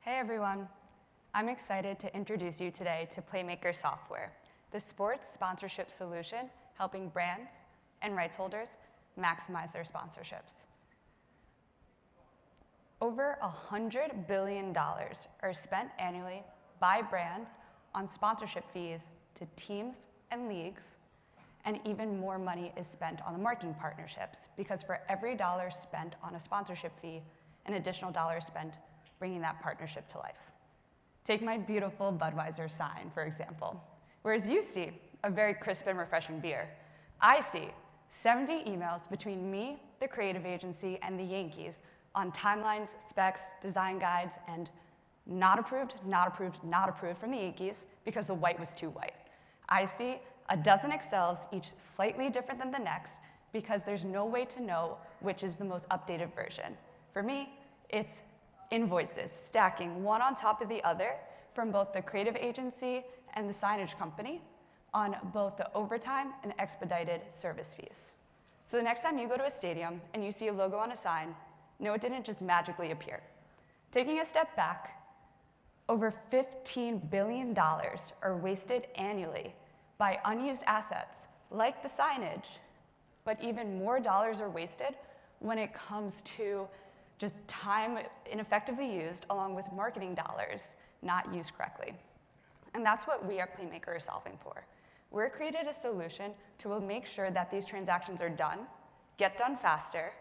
Hey everyone, I'm excited to introduce you today to PlayMaker software, the sports sponsorship solution helping brands and rights holders maximize their sponsorships. Over $100 billion are spent annually by brands on sponsorship fees to teams and leagues, and even more money is spent on the marketing partnerships because for every dollar spent on a sponsorship fee, an additional dollar is spent bringing that partnership to life. Take my beautiful Budweiser sign, for example. Whereas you see a very crisp and refreshing beer, I see 70 emails between me, the creative agency, and the Yankees on timelines, specs, design guides, and not approved, not approved, not approved from the Yankees because the white was too white. I see a dozen Excels, each slightly different than the next, because there's no way to know which is the most updated version. For me, it's invoices stacking one on top of the other from both the creative agency and the signage company on both the overtime and expedited service fees. So the next time you go to a stadium and you see a logo on a sign, no, it didn't just magically appear. Taking a step back, over $15 billion are wasted annually by unused assets like the signage, but even more dollars are wasted when it comes to just time ineffectively used along with marketing dollars not used correctly. And that's what we at PlayMaker are solving for. We're created a solution to make sure that these transactions are done, get done faster,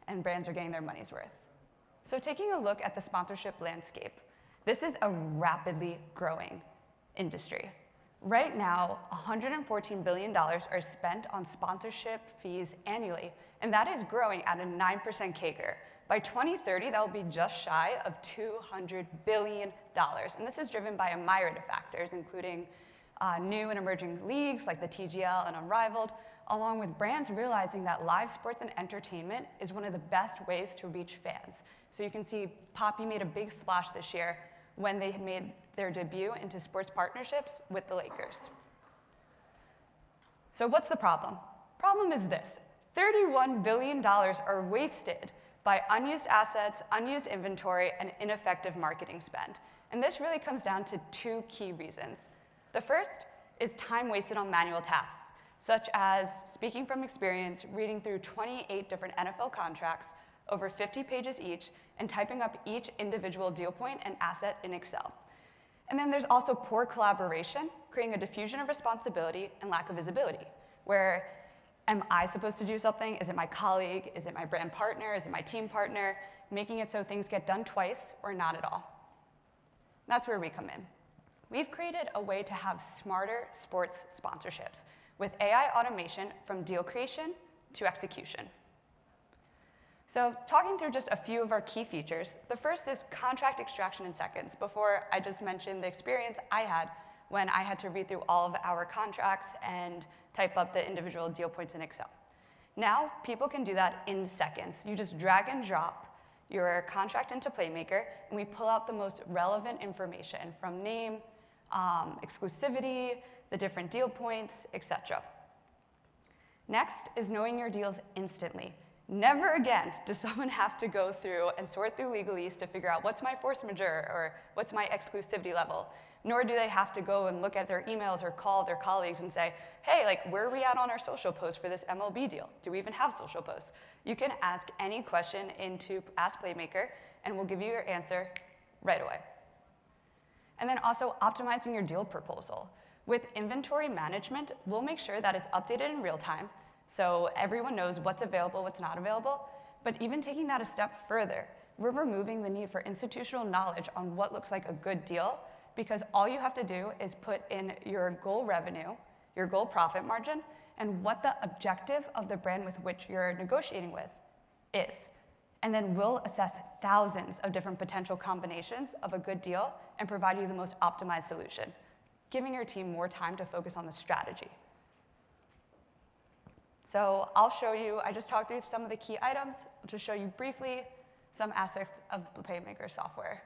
and brands are getting their money's worth. So taking a look at the sponsorship landscape, this is a rapidly growing industry. Right now, $114 billion are spent on sponsorship fees annually, and that is growing at a 9% CAGR. By 2030, that will be just shy of $200 billion. And this is driven by a myriad of factors, including new and emerging leagues like the TGL and Unrivaled, along with brands realizing that live sports and entertainment is one of the best ways to reach fans. So you can see Poppy made a big splash this year when they made their debut into sports partnerships with the Lakers. So what's the problem? Problem is this: $31 billion are wasted by unused assets, unused inventory, and ineffective marketing spend. And this really comes down to two key reasons. The first is time wasted on manual tasks, such as, speaking from experience, reading through 28 different NFL contracts, over 50 pages each, and typing up each individual deal point and asset in Excel. And then there's also poor collaboration, creating a diffusion of responsibility and lack of visibility, where am I supposed to do something? Is it my colleague? Is it my brand partner? Is it my team partner? Making it so things get done twice or not at all. That's where we come in. We've created a way to have smarter sports sponsorships with AI automation from deal creation to execution. So talking through just a few of our key features, the first is contract extraction in seconds. Before, I just mentioned the experience I had when I had to read through all of our contracts and type up the individual deal points in Excel. Now, people can do that in seconds. You just drag and drop your contract into PlayMaker, and we pull out the most relevant information from name, exclusivity, the different deal points, etc. Next is knowing your deals instantly. Never again does someone have to go through and sort through legalese to figure out what's my force majeure or what's my exclusivity level, nor do they have to go and look at their emails or call their colleagues and say, hey, like, where are we at on our social post for this MLB deal? Do we even have social posts? You can ask any question into Ask PlayMaker, and we'll give you your answer right away. And then also optimizing your deal proposal. With inventory management, we'll make sure that it's updated in real time, so everyone knows what's available, what's not available. But even taking that a step further, we're removing the need for institutional knowledge on what looks like a good deal, because all you have to do is put in your goal revenue, your goal profit margin, and what the objective of the brand with which you're negotiating with is. And then we'll assess thousands of different potential combinations of a good deal and provide you the most optimized solution, giving your team more time to focus on the strategy. So I'll show you, I just talked through some of the key items. I'll just show you briefly some aspects of the PlayMaker software.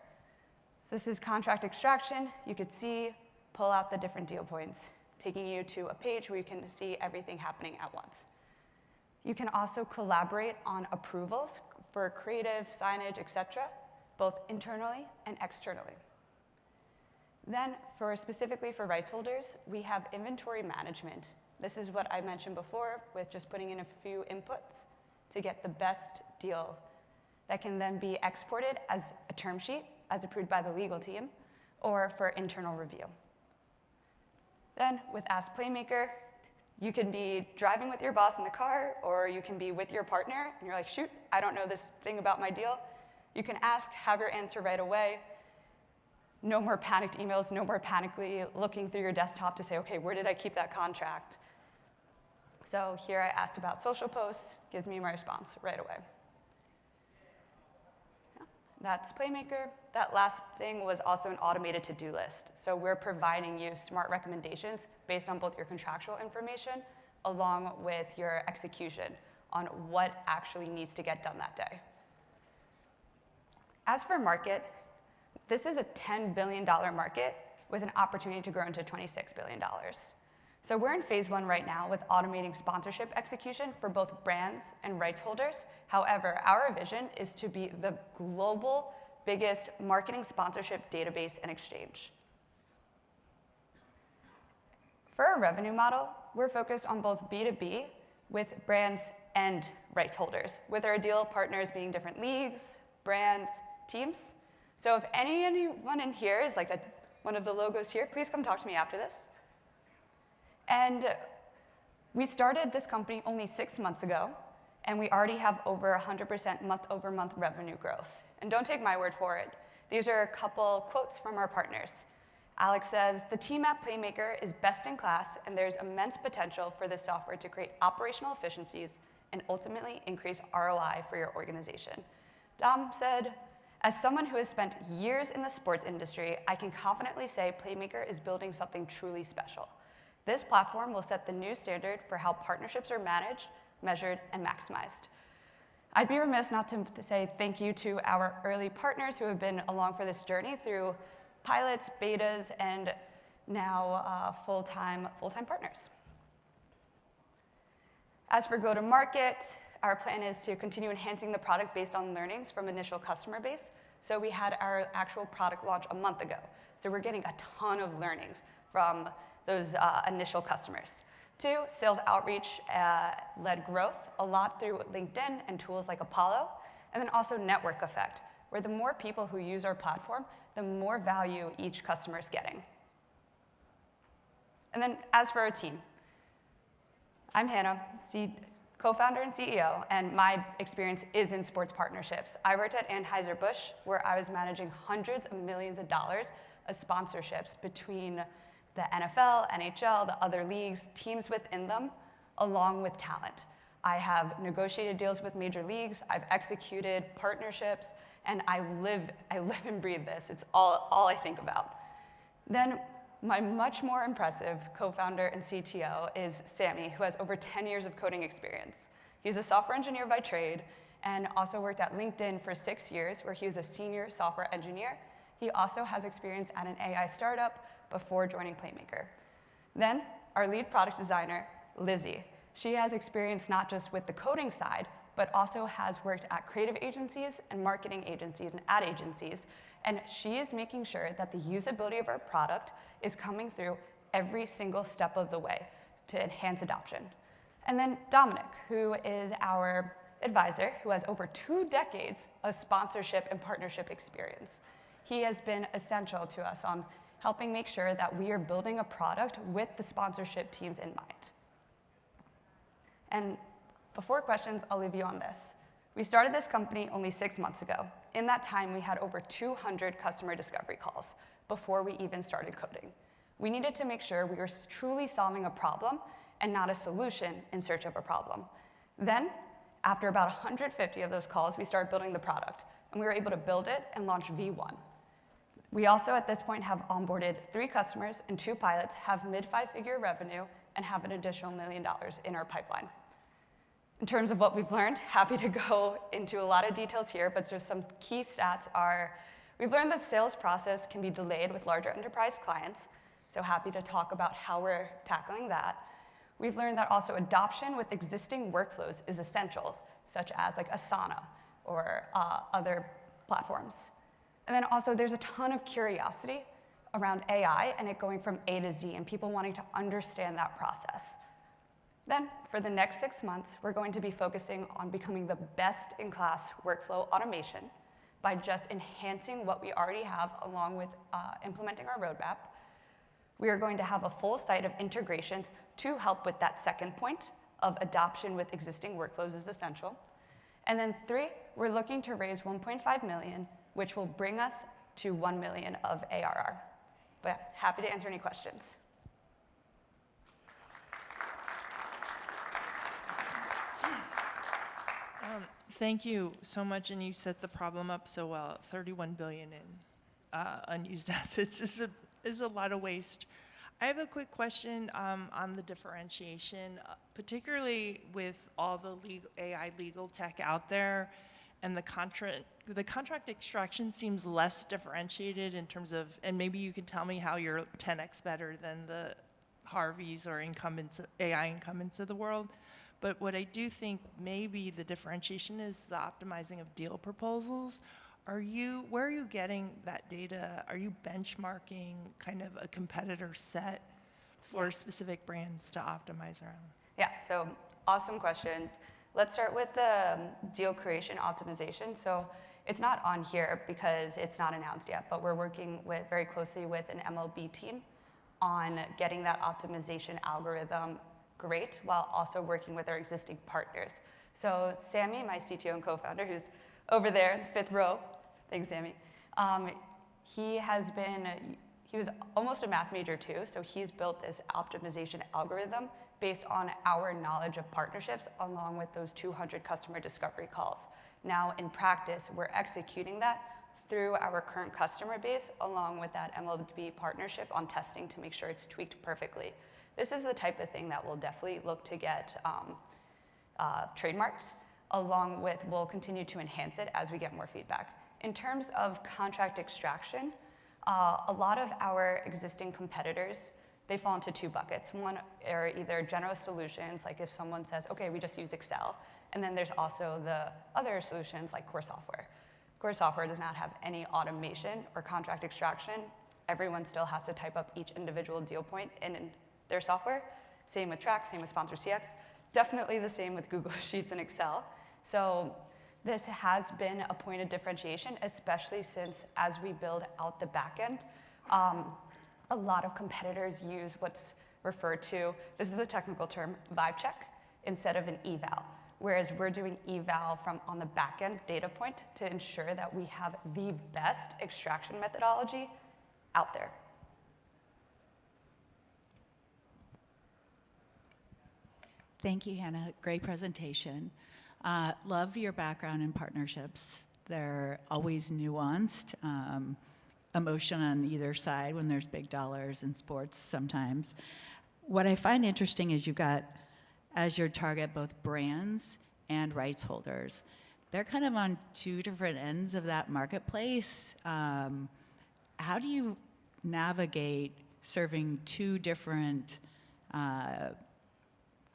So this is contract extraction. You could see, pull out the different deal points, taking you to a page where you can see everything happening at once. You can also collaborate on approvals for creative, signage, etc., both internally and externally. Then, specifically for rights holders, we have inventory management. This is what I mentioned before with just putting in a few inputs to get the best deal that can then be exported as a term sheet, as approved by the legal team, or for internal review. Then, with Ask PlayMaker, you can be driving with your boss in the car, or you can be with your partner, and you're like, shoot, I don't know this thing about my deal. You can ask, have your answer right away. No more panicked emails, no more panically looking through your desktop to say, okay, where did I keep that contract? So here I asked about social posts, gives me my response right away. Yeah, that's PlayMaker. That last thing was also an automated to-do list. So we're providing you smart recommendations based on both your contractual information along with your execution on what actually needs to get done that day. As for market, this is a $10 billion market with an opportunity to grow into $26 billion. So we're in phase 1 right now with automating sponsorship execution for both brands and rights holders. However, our vision is to be the global biggest marketing sponsorship database and exchange. For our revenue model, we're focused on both B2B with brands and rights holders, with our deal partners being different leagues, brands, teams. So if anyone in here is like one of the logos here, please come talk to me after this. And we started this company only 6 months ago, and we already have over 100% month-over-month revenue growth. And don't take my word for it. These are a couple quotes from our partners. Alex says, the team at PlayMaker is best in class, and there's immense potential for this software to create operational efficiencies and ultimately increase ROI for your organization. Dom said, as someone who has spent years in the sports industry, I can confidently say PlayMaker is building something truly special. This platform will set the new standard for how partnerships are managed, measured, and maximized. I'd be remiss not to say thank you to our early partners who have been along for this journey through pilots, betas, and now full-time partners. As for go-to-market, our plan is to continue enhancing the product based on learnings from initial customer base. So we had our actual product launch a month ago. So we're getting a ton of learnings from those initial customers. 2, sales outreach led growth, a lot through LinkedIn and tools like Apollo, and then also network effect, where the more people who use our platform, the more value each customer is getting. And then as for our team, I'm Hannah, co-founder and CEO, and my experience is in sports partnerships. I worked at Anheuser-Busch, where I was managing hundreds of millions of dollars of sponsorships between the NFL, NHL, the other leagues, teams within them, along with talent. I have negotiated deals with major leagues, I've executed partnerships, and I live and breathe this. It's all I think about. Then my much more impressive co-founder and CTO is Sammy, who has over 10 years of coding experience. He's a software engineer by trade and also worked at LinkedIn for 6 years, where he was a senior software engineer. He also has experience at an AI startup before joining PlayMaker. Then our lead product designer, Lizzie. She has experience not just with the coding side, but also has worked at creative agencies and marketing agencies and ad agencies. And she is making sure that the usability of our product is coming through every single step of the way to enhance adoption. And then Dominic, who is our advisor, who has over 2 decades of sponsorship and partnership experience. He has been essential to us on helping make sure that we are building a product with the sponsorship teams in mind. And before questions, I'll leave you on this. We started this company only 6 months ago. In that time, we had over 200 customer discovery calls before we even started coding. We needed to make sure we were truly solving a problem and not a solution in search of a problem. Then, after about 150 of those calls, we started building the product, and we were able to build it and launch V1. We also, at this point, have onboarded 3 customers and 2 pilots, have mid-5-figure revenue, and have an additional $1 million in our pipeline. In terms of what we've learned, happy to go into a lot of details here, but just some key stats are, we've learned that sales process can be delayed with larger enterprise clients, so happy to talk about how we're tackling that. We've learned that also adoption with existing workflows is essential, such as like Asana. or other platforms. And then also there's a ton of curiosity around AI and it going from A to Z and people wanting to understand that process. Then for the next 6 months, we're going to be focusing on becoming the best in class workflow automation by just enhancing what we already have along with implementing our roadmap. We are going to have a full site of integrations to help with that second point of adoption with existing workflows is essential. And then 3, we're looking to raise 1.5 million, which will bring us to 1 million of ARR. But yeah, happy to answer any questions. Thank you so much, and you set the problem up so well. 31 billion in unused assets is a lot of waste. I have a quick question on the differentiation, particularly with all the AI legal tech out there, and the contract extraction seems less differentiated in terms of, and maybe you can tell me how you're 10x better than the Harveys or incumbents, AI incumbents of the world. But what I do think maybe the differentiation is the optimizing of deal proposals. Where are you getting that data? Are you benchmarking kind of a competitor set for specific brands to optimize around? Yeah, so awesome questions. Let's start with the deal creation optimization. So it's not on here because it's not announced yet, but we're working very closely with an MLB team on getting that optimization algorithm great while also working with our existing partners. So Sammy, my CTO and co-founder, who's over there in the 5th row, thanks Sammy, he was almost a math major too, so he's built this optimization algorithm based on our knowledge of partnerships along with those 200 customer discovery calls. Now in practice, we're executing that through our current customer base along with that MLB partnership on testing to make sure it's tweaked perfectly. This is the type of thing that we'll definitely look to get trademarks, along with we'll continue to enhance it as we get more feedback. In terms of contract extraction, a lot of our existing competitors, they fall into 2 buckets. One are either general solutions, like if someone says, okay, we just use Excel, and then there's also the other solutions like core software. Core software does not have any automation or contract extraction. Everyone still has to type up each individual deal point in their software. Same with Track, same with Sponsor CX. Definitely the same with Google Sheets and Excel. So this has been a point of differentiation, especially since as we build out the backend, a lot of competitors use what's referred to, this is the technical term, vibe check, instead of an eval. Whereas we're doing eval on the backend data point to ensure that we have the best extraction methodology out there. Thank you, Hannah. Great presentation. Love your background in partnerships. They're always nuanced, emotion on either side when there's big dollars in sports sometimes. What I find interesting is you've got as your target both brands and rights holders. They're kind of on 2 different ends of that marketplace. How do you navigate serving 2 different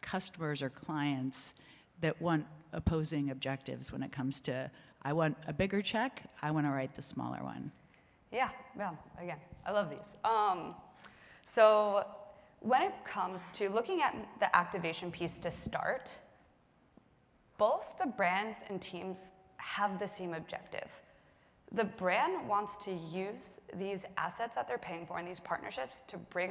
customers or clients that want opposing objectives when it comes to, I want a bigger check, I want to write the smaller one? Yeah, again, I love these. So when it comes to looking at the activation piece to start, both the brands and teams have the same objective. The brand wants to use these assets that they're paying for in these partnerships to bring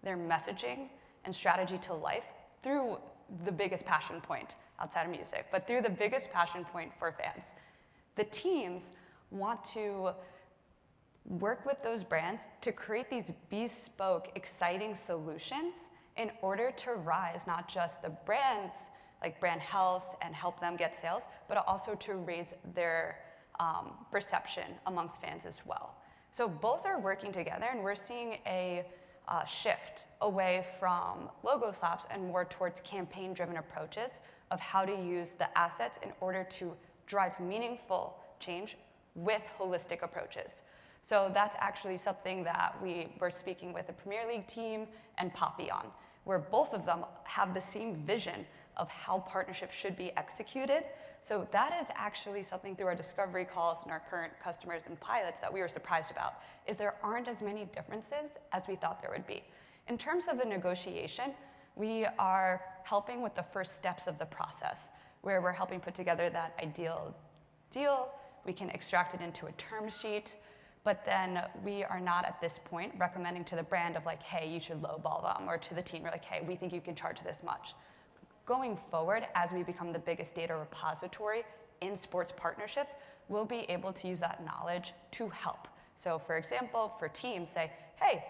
their messaging and strategy to life through the biggest passion point outside of music, but through the biggest passion point for fans. The teams want to work with those brands to create these bespoke, exciting solutions in order to rise not just the brands, like brand health and help them get sales, but also to raise their perception amongst fans as well. So both are working together, and we're seeing a shift away from logo slaps and more towards campaign-driven approaches of how to use the assets in order to drive meaningful change with holistic approaches. So that's actually something that we were speaking with the Premier League team and Poppy on, where both of them have the same vision of how partnerships should be executed. So that is actually something through our discovery calls and our current customers and pilots that we were surprised about, is there aren't as many differences as we thought there would be. In terms of the negotiation, we are helping with the first steps of the process, where we're helping put together that ideal deal. We can extract it into a term sheet, but then we are not at this point recommending to the brand of like, hey, you should lowball them, or to the team, or like, hey, we think you can charge this much. Going forward, as we become the biggest data repository in sports partnerships, we'll be able to use that knowledge to help. So for example, for teams, say, hey,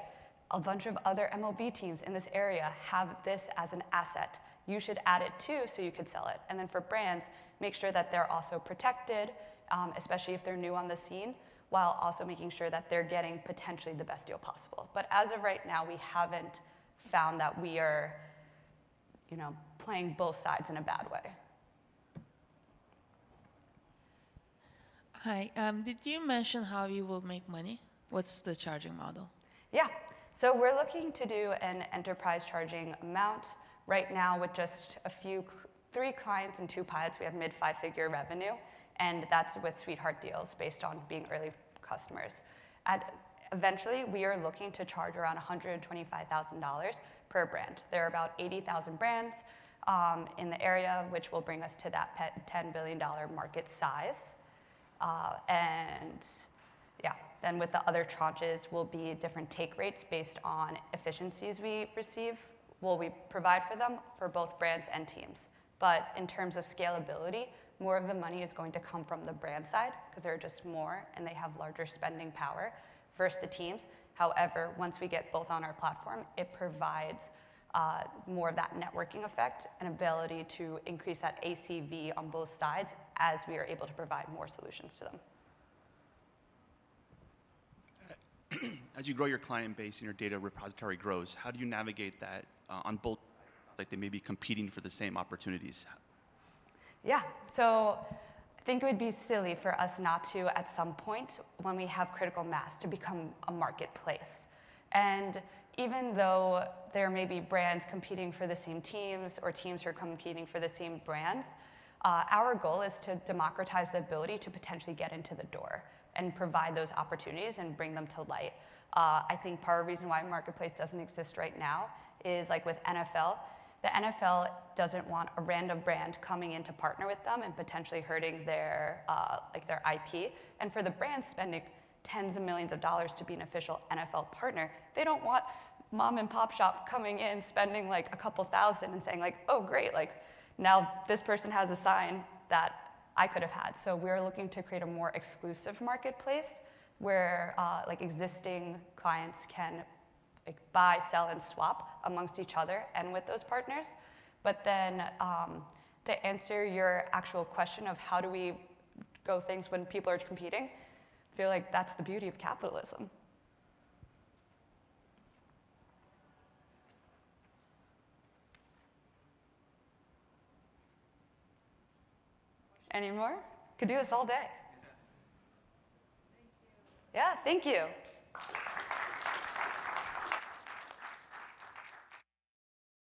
a bunch of other MLB teams in this area have this as an asset. You should add it too so you could sell it. And then for brands, make sure that they're also protected, especially if they're new on the scene, while also making sure that they're getting potentially the best deal possible. But as of right now, we haven't found that we are, playing both sides in a bad way. Hi, did you mention how you will make money? What's the charging model? Yeah, so we're looking to do an enterprise charging amount. Right now, with just 3 clients and 2 pilots, we have mid 5-figure revenue, and that's with sweetheart deals based on being early customers. Eventually, we are looking to charge around $125,000 per brand. There are about 80,000 brands in the area, which will bring us to that $10 billion market size. And yeah, then with the other tranches will be different take rates based on efficiencies we provide for them for both brands and teams. But in terms of scalability, more of the money is going to come from the brand side because there are just more and they have larger spending power versus the teams. However, once we get both on our platform, it provides more of that networking effect and ability to increase that ACV on both sides as we are able to provide more solutions to them. As you grow your client base and your data repository grows, how do you navigate that on both sides? Like they may be competing for the same opportunities. Yeah, so I think it would be silly for us not to, at some point, when we have critical mass, to become a marketplace. And even though there may be brands competing for the same teams or teams who are competing for the same brands, our goal is to democratize the ability to potentially get into the door and provide those opportunities and bring them to light. I think part of the reason why marketplace doesn't exist right now is like with NFL. The NFL doesn't want a random brand coming in to partner with them and potentially hurting their IP. And for the brands spending tens of millions of dollars to be an official NFL partner, they don't want mom and pop shop coming in spending like a couple thousand and saying like, oh great, like now this person has a sign that I could have had. So we're looking to create a more exclusive marketplace where like existing clients can buy, sell, and swap amongst each other and with those partners. But then to answer your actual question of how do we go things when people are competing, I feel like that's the beauty of capitalism. Any more? Could do this all day. Yeah, thank you.